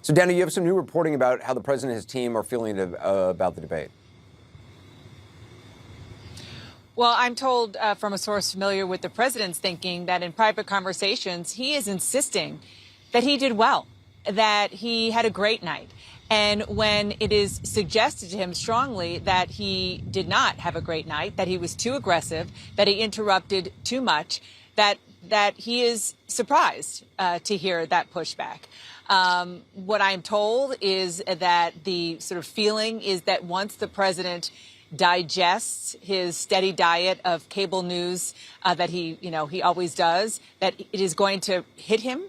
So, Dana, you have some new reporting about how the president and his team are feeling about the debate. Well, I'm told from a source familiar with the president's thinking that in private conversations, he is insisting that he did well, that he had a great night. And when it is suggested to him strongly that he did not have a great night, that he was too aggressive, that he interrupted too much, that he is surprised to hear that pushback. What I'm told is that the sort of feeling is that once the president digests his steady diet of cable news that he always does, that it is going to hit him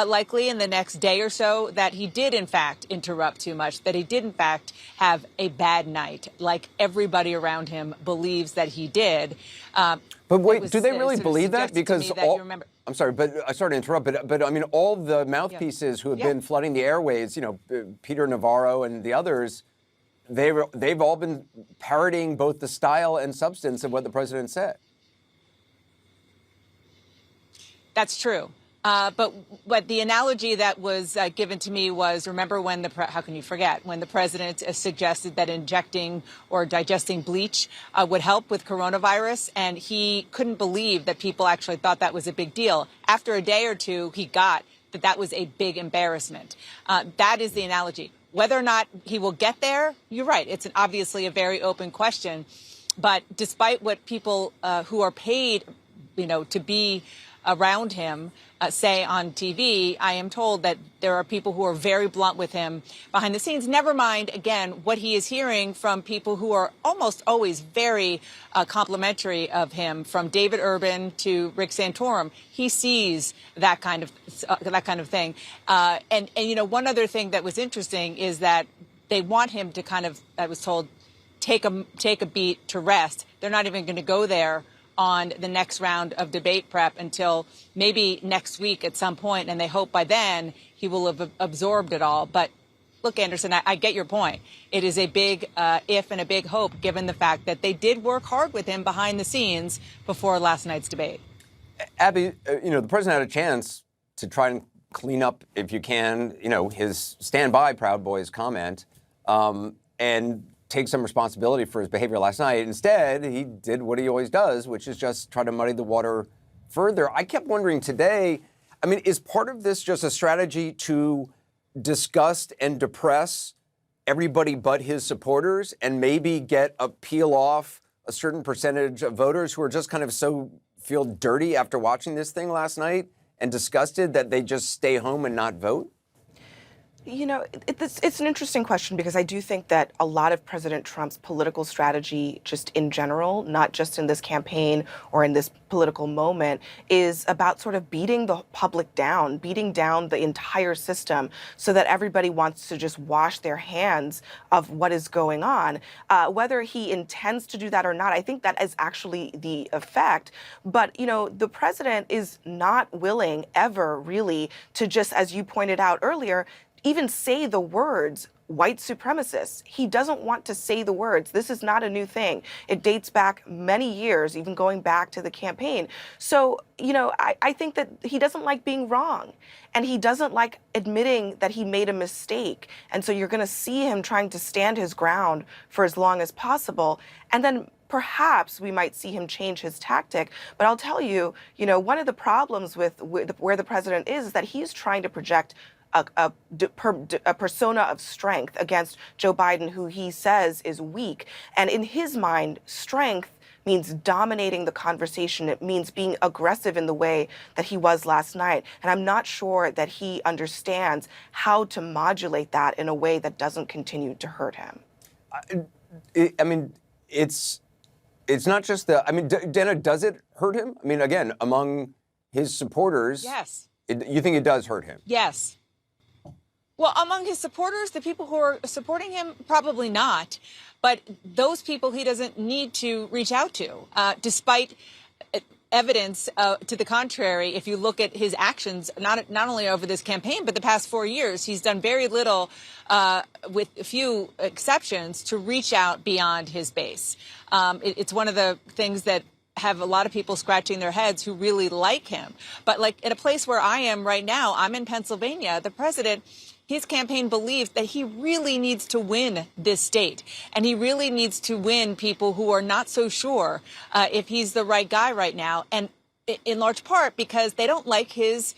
likely in the next day or so, that he did, in fact, interrupt too much, that he did, in fact, have a bad night, like everybody around him believes that he did. But wait, do they really believe that? Because I'm sorry, but sorry to interrupt, but I mean, all the mouthpieces who have been flooding the airwaves, Peter Navarro and the others, they've all been parroting both the style and substance of what the president said. That's true. But the analogy that was given to me was, remember when how can you forget, when the president suggested that injecting or digesting bleach would help with coronavirus, and he couldn't believe that people actually thought that was a big deal. After a day or two, he got that was a big embarrassment. That is the analogy. Whether or not he will get there, you're right. It's obviously a very open question. But despite what people who are paid, to be around him say on TV, I am told that there are people who are very blunt with him behind the scenes. Never mind, again, what he is hearing from people who are almost always very complimentary of him, from David Urban to Rick Santorum. He sees that kind of thing. And one other thing that was interesting is that they want him to kind of, I was told, take a beat to rest. They're not even going to go there on the next round of debate prep until maybe next week at some point, and they hope by then he will have absorbed it all. But look, Anderson, I get your point. It is a big if and a big hope, given the fact that they did work hard with him behind the scenes before last night's debate. Abby, the president had a chance to try and clean up, if you can, his stand by Proud Boys comment, and take some responsibility for his behavior last night. Instead, he did what he always does, which is just try to muddy the water further. I kept wondering today, is part of this just a strategy to disgust and depress everybody but his supporters, and maybe peel off a certain percentage of voters who are just kind of feel dirty after watching this thing last night and disgusted that they just stay home and not vote? It's an interesting question, because I do think that a lot of President Trump's political strategy, just in general, not just in this campaign or in this political moment, is about sort of beating the public down, beating down the entire system, so that everybody wants to just wash their hands of what is going on. Whether he intends to do that or not, I think that is actually the effect. But, the president is not willing ever really to just, as you pointed out earlier, even say the words white supremacists. He doesn't want to say the words. This is not a new thing. It dates back many years, even going back to the campaign. So, I think that he doesn't like being wrong, and he doesn't like admitting that he made a mistake. And so you're going to see him trying to stand his ground for as long as possible. And then perhaps we might see him change his tactic. But I'll tell you, one of the problems with where the president is that he's trying to project a persona of strength against Joe Biden, who he says is weak. And in his mind, strength means dominating the conversation. It means being aggressive in the way that he was last night. And I'm not sure that he understands how to modulate that in a way that doesn't continue to hurt him. It's not just Dana, does it hurt him? Again, among his supporters. Yes. You think it does hurt him? Yes. Well, among his supporters, the people who are supporting him, probably not. But those people he doesn't need to reach out to, despite evidence to the contrary. If you look at his actions, not only over this campaign, but the past 4 years, he's done very little, with a few exceptions, to reach out beyond his base. It's one of the things that have a lot of people scratching their heads who really like him. But like at a place where I am right now, I'm in Pennsylvania, the president, his campaign believes that he really needs to win this state. And he really needs to win people who are not so sure if he's the right guy right now. And in large part because they don't like his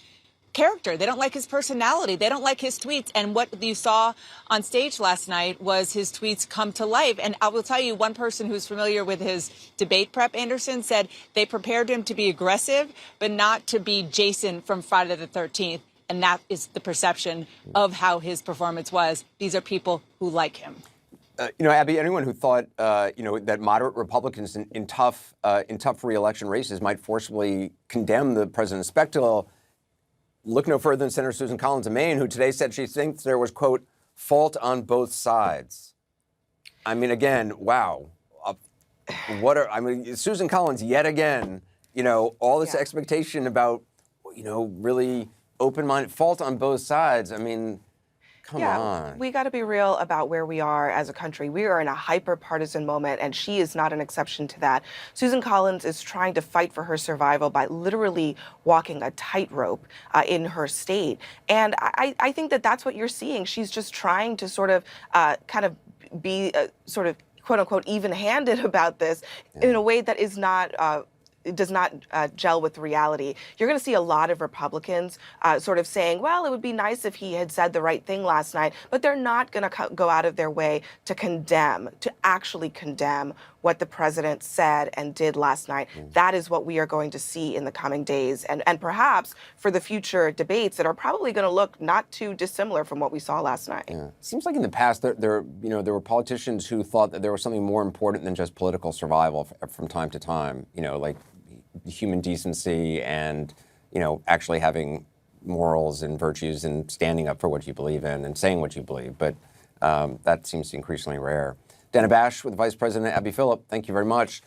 character. They don't like his personality. They don't like his tweets. And what you saw on stage last night was his tweets come to life. And I will tell you, one person who's familiar with his debate prep, Anderson, said they prepared him to be aggressive, but not to be Jason from Friday the 13th. And that is the perception of how his performance was. These are people who like him. Abby, anyone who thought, that moderate Republicans in tough re-election races might forcibly condemn the president's spectacle, look no further than Senator Susan Collins of Maine, who today said she thinks there was, quote, fault on both sides. I mean, again, wow. Susan Collins, yet again, all this expectation about, really open-minded, fault on both sides. I mean, come on. We got to be real about where we are as a country. We are in a hyper-partisan moment, and she is not an exception to that. Susan Collins is trying to fight for her survival by literally walking a tightrope in her state. And I think that that's what you're seeing. She's just trying to sort of kind of be sort of, quote-unquote, even-handed about this in a way that is not it does not gel with reality. You're going to see a lot of Republicans sort of saying, well, it would be nice if he had said the right thing last night, but they're not going to go out of their way to actually condemn what the president said and did last night. That is what we are going to see in the coming days, and perhaps for the future debates that are probably going to look not too dissimilar from what we saw last night. Yeah. Seems like in the past there were politicians who thought that there was something more important than just political survival from time to time, like human decency and, actually having morals and virtues and standing up for what you believe in and saying what you believe. But that seems increasingly rare. Dana Bash with Vice President Abby Phillip, thank you very much.